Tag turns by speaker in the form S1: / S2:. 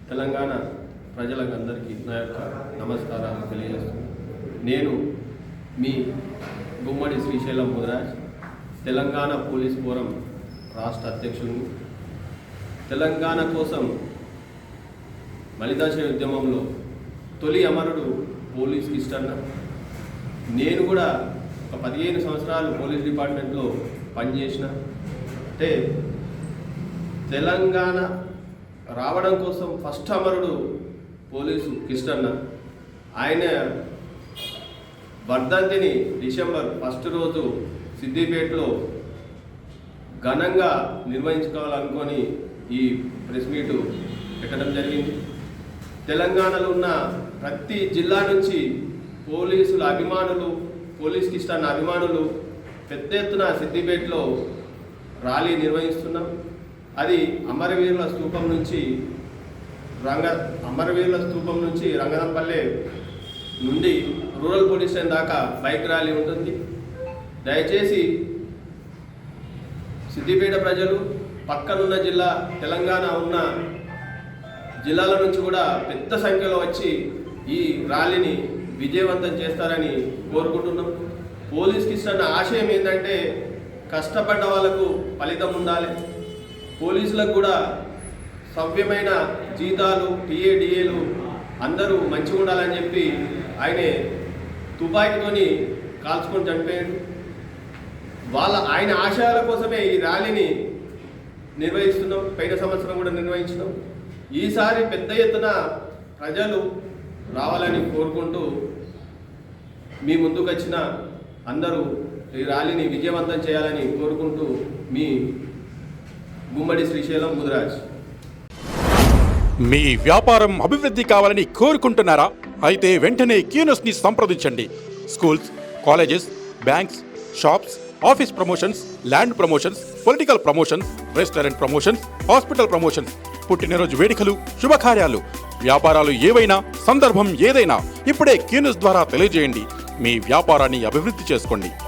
S1: తెలంగాణ ప్రజలందరికీ నా యొక్క నమస్కారాలు తెలియజేస్తున్నాను. నేను మీ గుమ్మడి శ్రీశైలం ముదిరాజ్, తెలంగాణ పోలీస్ ఫోరం రాష్ట్ర అధ్యక్షుడిని. తెలంగాణ కోసం మలిదశ ఉద్యమంలో తొలి అమరుడు పోలీస్ కిష్టన్న. నేను కూడా ఒక 15 సంవత్సరాలు పోలీస్ డిపార్ట్మెంట్లో పనిచేసిన. అంటే తెలంగాణ రావడం కోసం ఫస్ట్ అమరుడు పోలీసు కిష్టన్న. ఆయన వర్ధంతిని డిసెంబర్ 1 రోజు సిద్దిపేటలో ఘనంగా నిర్వహించుకోవాలనుకొని ఈ ప్రెస్ మీటు పెట్టడం జరిగింది. తెలంగాణలో ఉన్న ప్రతి జిల్లా నుంచి పోలీసుల అభిమానులు, పోలీస్ కిష్టన్న అభిమానులు పెద్ద ఎత్తున సిద్దిపేటలో ర్యాలీ నిర్వహిస్తున్నాం. అది అమరవీరుల స్తూపం నుంచి రంగనంపల్లె నుండి రూరల్ పోలీస్ స్టేషన్ దాకా బైక్ ర్యాలీ ఉంటుంది. దయచేసి సిద్దిపేట ప్రజలు, పక్కనున్న జిల్లా తెలంగాణ ఉన్న జిల్లాల నుంచి కూడా పెద్ద సంఖ్యలో వచ్చి ఈ ర్యాలీని విజయవంతం చేస్తారని కోరుకుంటున్నాం. పోలీస్ కిష్టన్న ఆశయం ఏంటంటే కష్టపడ్డ వాళ్ళకు ఫలితం ఉండాలి, పోలీసులకు కూడా సవ్యమైన జీతాలు, టీఏ-డిఏలు అందరూ మంచిగా ఉండాలని చెప్పి ఆయనే తుపాకీతోని కాల్చుకొని చనిపోయాడు. ఆయన ఆశయాల కోసమే ఈ ర్యాలీని నిర్వహిస్తున్నాం. పోయిన సంవత్సరం కూడా నిర్వహించినాం. ఈసారి పెద్ద ఎత్తున ప్రజలు రావాలని కోరుకుంటూ మీ ముందుకు వచ్చిన అందరూ ఈ ర్యాలీని విజయవంతం చేయాలని కోరుకుంటూ మీ గుమ్మడి శ్రీశైలం ముదిరాజ్.
S2: మీ వ్యాపారం అభివృద్ధి కావాలని కోరుకుంటున్నారా? అయితే వెంటనే క్యూనస్ని సంప్రదించండి. Schools, colleges, banks, shops, office promotions, land promotions, political promotions, restaurant promotions, hospital promotions, పుట్టినరోజు వేడుకలు, శుభకార్యాలు, వ్యాపారాలు ఏవైనా, సందర్భం ఏదైనా ఇప్పుడే క్యూనస్ ద్వారా తెలియజేయండి. మీ వ్యాపారాన్ని అభివృద్ధి చేసుకోండి.